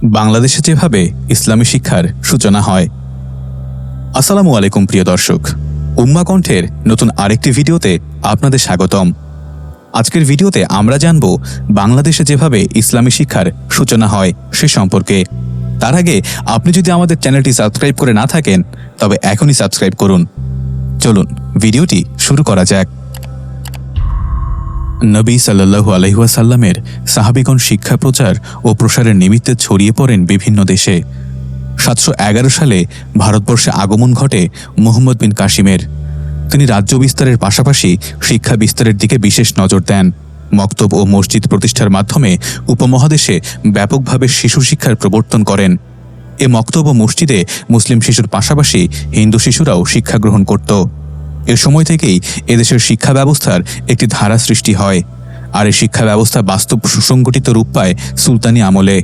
বাংলাদেশে যেভাবে ইসলামী শিক্ষার সূচনা হয়। আসসালামু আলাইকুম প্রিয় দর্শক, উম্মা কণ্ঠের নতুন আরেকটি ভিডিওতে আপনাদের স্বাগতম। আজকের ভিডিওতে আমরা জানব বাংলাদেশে যেভাবে ইসলামী শিক্ষার সূচনা হয় সে সম্পর্কে। তার আগে আপনি যদি আমাদের চ্যানেলটি সাবস্ক্রাইব করে না থাকেন তবে এখনই সাবস্ক্রাইব করুন। চলুন ভিডিওটি শুরু করা যাক। নবী সাল্লাল্লাহু আলাইহি ওয়াসাল্লামের সাহাবীগণ শিক্ষা প্রচার ও প্রসারের নিমিত্তে ছড়িয়ে পড়েন বিভিন্ন দেশে। 711 সালে ভারতবর্ষে আগমন ঘটে মুহাম্মদ বিন কাসিমের। তিনি রাজ্য বিস্তারের পাশাপাশি শিক্ষা বিস্তারের দিকে বিশেষ নজর দেন। মক্তব ও মসজিদ প্রতিষ্ঠার মাধ্যমে উপমহাদেশে ব্যাপকভাবে শিশু শিক্ষার প্রবর্তন করেন। এ মক্তব ও মসজিদে মুসলিম শিশুর পাশাপাশি হিন্দু শিশুরাও শিক্ষা গ্রহণ করত। এ সময় থেকেই এদেশের শিক্ষা ব্যবস্থার একটি ধারা সৃষ্টি হয়, আর এই শিক্ষা ব্যবস্থা বাস্তব সুসংগঠিত রূপ পায় সুলতানি আমলে।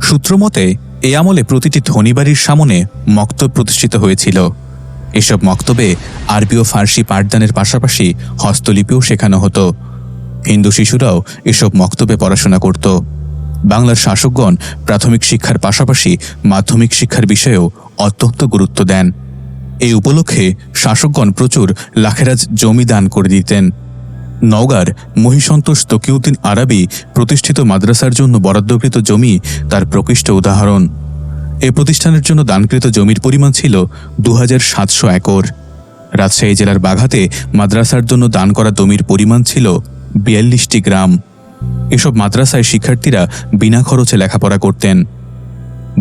সূত্রমতে এই আমলে প্রতিটি ধনী বাড়ির সামনে মক্তব প্রতিষ্ঠিত হয়েছিল। এসব মক্তবে আরবি ও ফার্সি পাঠদানের পাশাপাশি হস্তলিপিও শেখানো হতো। হিন্দু শিশুরাও এসব মক্তবে পড়াশোনা করত। বাংলার শাসকগণ প্রাথমিক শিক্ষার পাশাপাশি মাধ্যমিক শিক্ষার বিষয়েও অত্যন্ত গুরুত্ব দেন। এই উপলক্ষে শাসকগণ প্রচুর লাখেরাজ জমি দান করে দিতেন। নওগাঁর মহিসন্তোষ তকিউদ্দিন আরবি প্রতিষ্ঠিত মাদ্রাসার জন্য বরাদ্দকৃত জমি তার প্রকৃষ্ট উদাহরণ। এ প্রতিষ্ঠানের জন্য দানকৃত জমির পরিমাণ ছিল 2700 একর। রাজশাহী জেলার বাঘাতে মাদ্রাসার জন্য দান করা জমির পরিমাণ ছিল 42টি গ্রাম। এসব মাদ্রাসায় শিক্ষার্থীরা বিনা খরচে লেখাপড়া করতেন।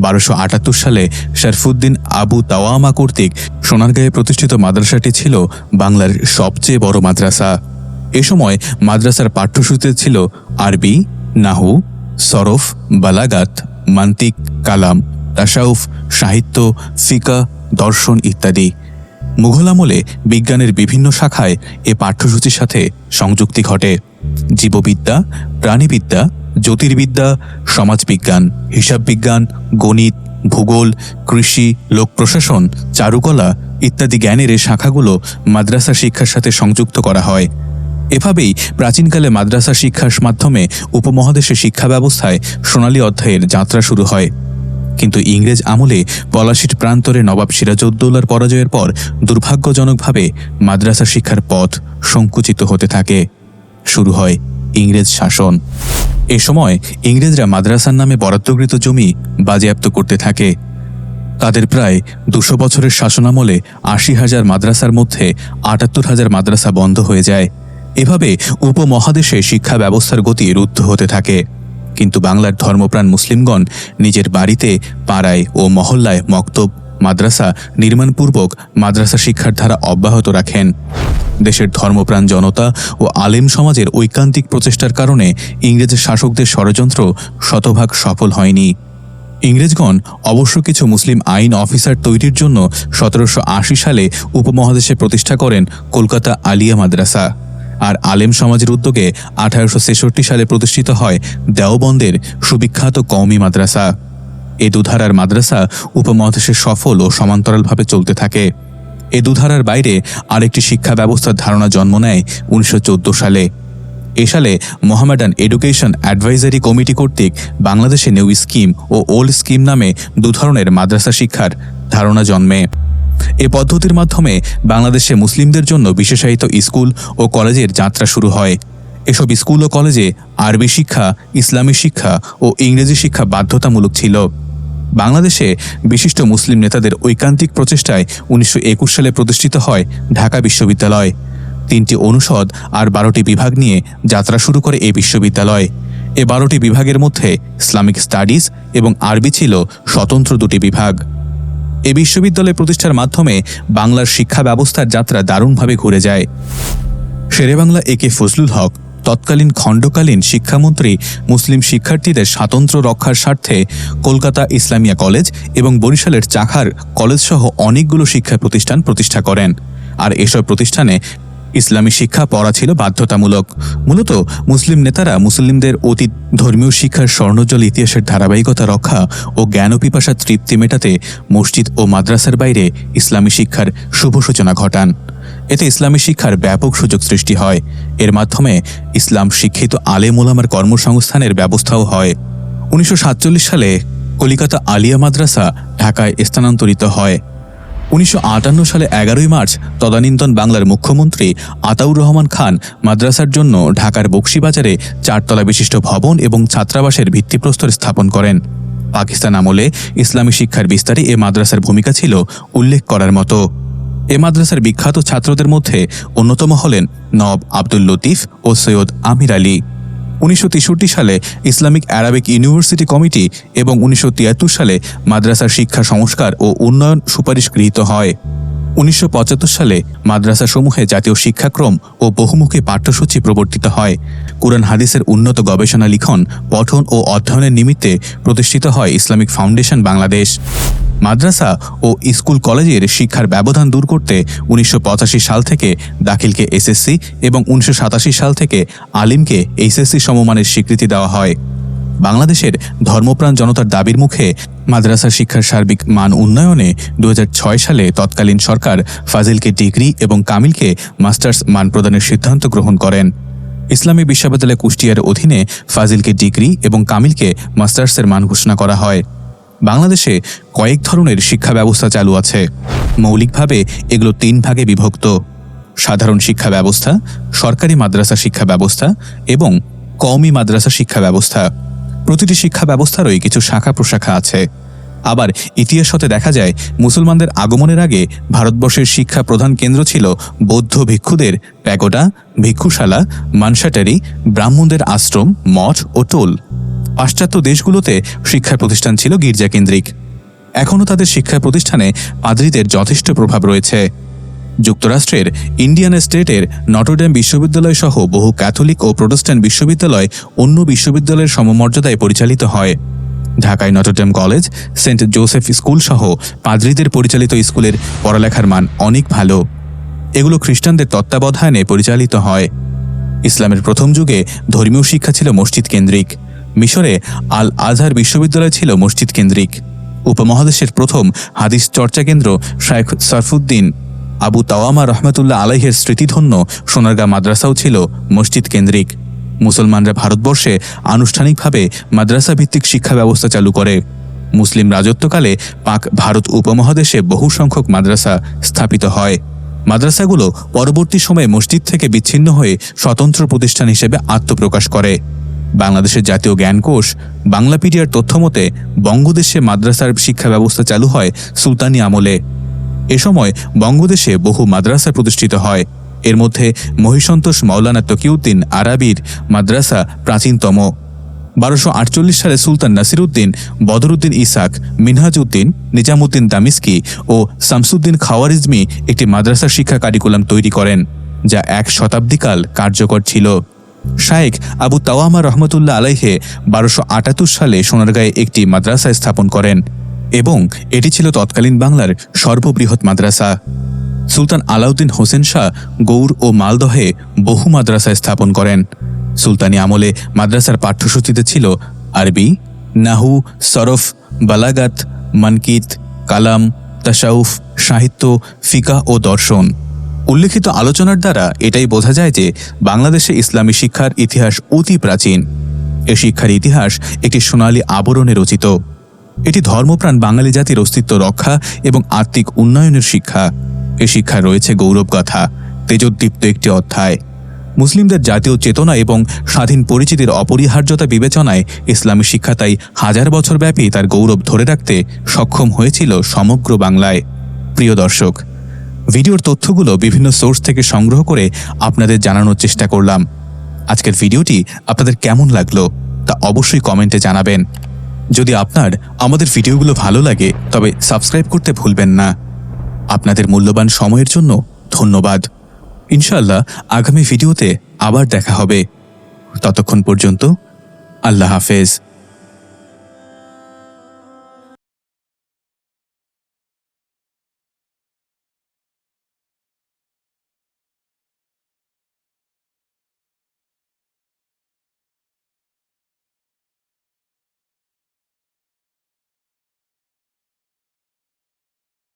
1278 সালে শরফুদ্দিন আবু তাওয়ামা কর্তৃক সোনারগাঁয়ে প্রতিষ্ঠিত মাদ্রাসাটি ছিল বাংলার সবচেয়ে বড় মাদ্রাসা। এ সময় মাদ্রাসার পাঠ্যসূচিতে ছিল আরবি, নাহু, সরফ, বালাগাত, মান্তিক, কালাম, তাসাউফ, সাহিত্য, ফিকা, দর্শন ইত্যাদি। মুঘল আমলে বিজ্ঞানের বিভিন্ন শাখায় এ পাঠ্যসূচির সাথে সংযুক্তি ঘটে। জীববিদ্যা, প্রাণীবিদ্যা, জ্যোতির্বিদ্যা, সমাজবিজ্ঞান, হিসাব বিজ্ঞান, গণিত, ভূগোল, কৃষি, লোক প্রশাসন, চারুকলা ইত্যাদি জ্ঞানের এই শাখাগুলো মাদ্রাসা শিক্ষার সাথে সংযুক্ত করা হয়। এভাবেই প্রাচীনকালে মাদ্রাসা শিক্ষার মাধ্যমে উপমহাদেশে শিক্ষা ব্যবস্থায় সোনালী অধ্যায়ের যাত্রা শুরু হয়। কিন্তু ইংরেজ আমলে পলাশীর প্রান্তরে নবাব সিরাজউদ্দৌলার পরাজয়ের পর দুর্ভাগ্যজনকভাবে মাদ্রাসা শিক্ষার পথ সংকুচিত হতে থাকে। শুরু হয় ইংরেজ শাসন। এ সময় ইংরেজরা মাদ্রাসার নামে বরাদ্দকৃত জমি বাজেয়াপ্ত করতে থাকে। তাদের প্রায় 200 বছরের শাসনামলে 80,000 মাদ্রাসার মধ্যে 78,000 মাদ্রাসা বন্ধ হয়ে যায়। এভাবে উপমহাদেশে শিক্ষা ব্যবস্থার গতি রুদ্ধ হতে থাকে। কিন্তু বাংলার ধর্মপ্রাণ মুসলিমগণ নিজের বাড়িতে, পাড়ায় ও মহল্লায় মক্তব, মাদ্রাসা নির্মাণপূর্বক মাদ্রাসা শিক্ষার ধারা অব্যাহত রাখেন। দেশের ধর্মপ্রাণ জনতা ও আলেম সমাজের ঐকান্তিক প্রচেষ্টার কারণে ইংরেজ শাসকদের ষড়যন্ত্র শতভাগ সফল হয়নি। ইংরেজগণ অবশ্য কিছু মুসলিম আইন অফিসার তৈরির জন্য 1780 সালে উপমহাদেশে প্রতিষ্ঠা করেন কলকাতা আলিয়া মাদ্রাসা। আর আলেম সমাজের উদ্যোগে 1866 সালে প্রতিষ্ঠিত হয় দেওবন্দের সুবিখ্যাত কওমি মাদ্রাসা। এ দুধারার মাদ্রাসা উপমহাদেশে সফল ও সমান্তরালভাবে চলতে থাকে। এ দুধারার বাইরে আরেকটি শিক্ষা ব্যবস্থার ধারণা জন্ম নেয় 1914 সালে। এ সালে মোহামেডান এডুকেশন অ্যাডভাইজারি কমিটি কর্তৃক বাংলাদেশে নিউ স্কিম ও ওল্ড স্কিম নামে দুধরনের মাদ্রাসা শিক্ষার ধারণা জন্মে। এ পদ্ধতির মাধ্যমে বাংলাদেশে মুসলিমদের জন্য বিশেষায়িত স্কুল ও কলেজের যাত্রা শুরু হয়। এসব স্কুল ও কলেজে আরবি শিক্ষা, ইসলামী শিক্ষা ও ইংরেজি শিক্ষা বাধ্যতামূলক ছিল। বাংলাদেশে বিশিষ্ট মুসলিম নেতাদের ঐকান্তিক প্রচেষ্টায় 1921 সালে প্রতিষ্ঠিত হয় ঢাকা বিশ্ববিদ্যালয়। 3টি অনুষদ আর 12টি বিভাগ নিয়ে যাত্রা শুরু করে এই বিশ্ববিদ্যালয়। এ 12টি বিভাগের মধ্যে ইসলামিক স্টাডিজ এবং আরবি ছিল স্বতন্ত্র 2টি বিভাগ। এ বিশ্ববিদ্যালয় প্রতিষ্ঠার মাধ্যমে বাংলার শিক্ষা ব্যবস্থার যাত্রা দারুণভাবে ঘুরে যায়। শেরেবাংলা একে ফজলুল হক তৎকালীন খণ্ডকালীন শিক্ষামন্ত্রী মুসলিম শিক্ষার্থীদের স্বাতন্ত্র্য রক্ষার স্বার্থে কলকাতা ইসলামিয়া কলেজ এবং বরিশালের চাখার কলেজ সহ অনেকগুলো শিক্ষা প্রতিষ্ঠান প্রতিষ্ঠা করেন। আর এসব প্রতিষ্ঠানে ইসলামী শিক্ষা পড়া ছিল বাধ্যতামূলক। মূলত মুসলিম নেতারা মুসলিমদের অতীত ধর্মীয় শিক্ষার স্বর্ণোজ্জ্বল ইতিহাসের ধারাবাহিকতা রক্ষা ও জ্ঞানপিপাসা তৃপ্তি মেটাতে মসজিদ ও মাদ্রাসার বাইরে ইসলামী শিক্ষার শুভ সূচনা ঘটান। এতে ইসলামী শিক্ষার ব্যাপক সুযোগ সৃষ্টি হয়। এর মাধ্যমে ইসলাম শিক্ষিত আলেম ওলামার কর্মসংস্থানের ব্যবস্থাও হয়। 1947 সালে কলিকাতা আলিয়া মাদ্রাসা ঢাকায় স্থানান্তরিত হয়। 1958 সালে 11 মার্চ তদানীন্তন বাংলার মুখ্যমন্ত্রী আতাউর রহমান খান মাদ্রাসার জন্য ঢাকার বকশীবাজারে 4 তলা বিশিষ্ট ভবন এবং ছাত্রাবাসের ভিত্তিপ্রস্তর স্থাপন করেন। পাকিস্তান আমলে ইসলামী শিক্ষার বিস্তারে এ মাদ্রাসার ভূমিকা ছিল উল্লেখ করার মতো। এ মাদ্রাসার বিখ্যাত ছাত্রদের মধ্যে অন্যতম হলেন নওয়াব আব্দুল লতিফ ও সৈয়দ আমির আলী। 1963 সালে ইসলামিক আরবিক ইউনিভার্সিটি কমিটি এবং 1973 সালে মাদ্রাসার শিক্ষা সংস্কার ও উন্নয়ন সুপারিশ গৃহীত হয়। 1975 সালে মাদ্রাসাসমূহে জাতীয় শিক্ষাক্রম ও বহুমুখী পাঠ্যসূচি প্রবর্তিত হয়। কুরআন হাদিসের উন্নত গবেষণা লিখন, পঠন ও অধ্যয়নের নিমিত্তে প্রতিষ্ঠিত হয় ইসলামিক ফাউন্ডেশন বাংলাদেশ। মাদ্রাসা ও স্কুল কলেজের শিক্ষার ব্যবধান দূর করতে 1985 সাল থেকে দাখিলকে এসএসসি এবং 1987 সাল থেকে আলিমকে এইচএসসি সমমানের স্বীকৃতি দেওয়া হয়। বাংলাদেশের ধর্মপ্রাণ জনতার দাবির মুখে মাদ্রাসা শিক্ষার সার্বিক মান উন্নয়নে 2006 সালে তৎকালীন সরকার ফাজিলকে ডিগ্রি এবং কামিলকে মাস্টার্স মান প্রদানের সিদ্ধান্ত গ্রহণ করেন। ইসলামী বিশ্ববিদ্যালয় কুষ্টিয়ার অধীনে ফাজিলকে ডিগ্রি এবং কামিলকে মাস্টার্সের মান ঘোষণা করা হয়। বাংলাদেশে কয়েক ধরনের শিক্ষা ব্যবস্থা চালু আছে। মৌলিকভাবে এগুলো 3 ভাগে বিভক্ত: সাধারণ শিক্ষা ব্যবস্থা, সরকারি মাদ্রাসা শিক্ষা ব্যবস্থা এবং কওমি মাদ্রাসা শিক্ষা ব্যবস্থা। প্রতিটি শিক্ষা ব্যবস্থারই কিছু শাখা প্রশাখা আছে। আবার ইতিহাস হতে দেখা যায় মুসলমানদের আগমনের আগে ভারতবর্ষের শিক্ষা প্রধান কেন্দ্র ছিল বৌদ্ধ ভিক্ষুদের প্যাগোডা, ভিক্ষুশালা, মানসাটারি, ব্রাহ্মণদের আশ্রম, মঠ ও টোল। পাশ্চাত্য দেশগুলোতে শিক্ষা প্রতিষ্ঠান ছিল গির্জাকেন্দ্রিক। এখনও তাদের শিক্ষা প্রতিষ্ঠানে পাদ্রীদের যথেষ্ট প্রভাব রয়েছে। যুক্তরাষ্ট্রের ইন্ডিয়ানা স্টেটের নটরডেম বিশ্ববিদ্যালয় সহ বহু ক্যাথলিক ও প্রোটেস্ট্যান্ট বিশ্ববিদ্যালয় অন্য বিশ্ববিদ্যালয়ের সমমর্যাদায় পরিচালিত হয়। ঢাকায় Notre Dame college, Saint Joseph school সহ পাদ্রীদের পরিচালিত স্কুলের পড়ালেখার মান অনেক ভালো। এগুলো খ্রিস্টানদের তত্ত্বাবধানে পরিচালিত হয়। ইসলামের প্রথম যুগে ধর্মীয় শিক্ষা ছিল মসজিদ কেন্দ্রিক। মিশরে আল আজহার বিশ্ববিদ্যালয় ছিল মসজিদ কেন্দ্রিক। উপমহাদেশের প্রথম হাদিস চর্চা কেন্দ্র শাইখ সরফুদ্দিন আবু তাওয়ামা রহমতুল্লাহ আলাইহের স্মৃতিধন্য সোনারগাঁ মাদ্রাসাও ছিল মসজিদ কেন্দ্রিক। মুসলমানরা ভারতবর্ষে আনুষ্ঠানিকভাবে মাদ্রাসা ভিত্তিক শিক্ষা ব্যবস্থা চালু করে। মুসলিম রাজত্বকালে পাক ভারত উপমহাদেশে বহু সংখ্যক মাদ্রাসা স্থাপিত হয়। মাদ্রাসাগুলো পরবর্তী সময়ে মসজিদ থেকে বিচ্ছিন্ন হয়ে স্বতন্ত্র প্রতিষ্ঠান হিসেবে আত্মপ্রকাশ করে। বাংলাদেশের জাতীয় জ্ঞানকোষ বাংলাপিডিয়ার তথ্যমতে বঙ্গদেশে মাদ্রাসার শিক্ষা ব্যবস্থা চালু হয় সুলতানি আমলে। এ সময় বঙ্গদেশে বহু মাদ্রাসা প্রতিষ্ঠিত হয়। এর মধ্যে মহিষন্তোষ মাওলানা তকিউদ্দিন আরাবির মাদ্রাসা প্রাচীনতম। 1248 সালে সুলতান নাসিরউদ্দিন, বদরুদ্দিন ইসাক, মিনহাজউদ্দিন, নিজামুদ্দিন দামিস্কি ও শামসুদ্দিন খাওয়ারিজমি একটি মাদ্রাসা শিক্ষা কারিকুলাম তৈরি করেন, যা 1 শতাব্দীকাল কার্যকর ছিল। শাইখ আবু তাওয়ামা রহমতুল্লাহ আলাইহে 1278 সালে সোনারগাঁয়ে একটি মাদ্রাসা স্থাপন করেন এবং এটি ছিল তৎকালীন বাংলার সর্ববৃহৎ মাদ্রাসা। সুলতান আলাউদ্দিন হোসেন শাহ গৌড় ও মালদহে বহু মাদ্রাসা স্থাপন করেন। সুলতানি আমলে মাদ্রাসার পাঠ্যসূচিতে ছিল আরবি, নাহু, সরফ, বালাগাত, মানকিত, কালাম, তাসাউফ, সাহিত্য, ফিকাহ ও দর্শন। উল্লেখিত আলোচনার দ্বারা এটাই বোঝা যায় যে বাংলাদেশে ইসলামী শিক্ষার ইতিহাস অতি প্রাচীন। এ শিক্ষার ইতিহাস একটি সোনালী আবরণে রচিত। এটি ধর্মপ্রাণ বাঙালি জাতির অস্তিত্ব রক্ষা এবং আত্মিক উন্নয়নের শিক্ষা। এ শিক্ষায় রয়েছে গৌরবগাথা, তেজোদ্দীপ্ত একটি অধ্যায়। মুসলিমদের জাতীয় চেতনা এবং স্বাধীন পরিচিতির অপরিহার্যতা বিবেচনায় ইসলামী শিক্ষা তাই 1000 বছর ব্যাপী তার গৌরব ধরে রাখতে সক্ষম হয়েছিল সমগ্র বাংলায়। প্রিয় দর্শক, ভিডিওর তথ্যগুলো বিভিন্ন সোর্স থেকে সংগ্রহ করে আপনাদের জানানোর চেষ্টা করলাম। আজকের ভিডিওটি আপনাদের কেমন লাগলো তা অবশ্যই কমেন্টে জানাবেন। যদি আপনার আমাদের ভিডিওগুলো ভালো লাগে তবে সাবস্ক্রাইব করতে ভুলবেন না। আপনাদের মূল্যবান সময়ের জন্য ধন্যবাদ। ইনশাআল্লাহ আগামী ভিডিওতে আবার দেখা হবে। ততক্ষণ পর্যন্ত আল্লাহ হাফেজ।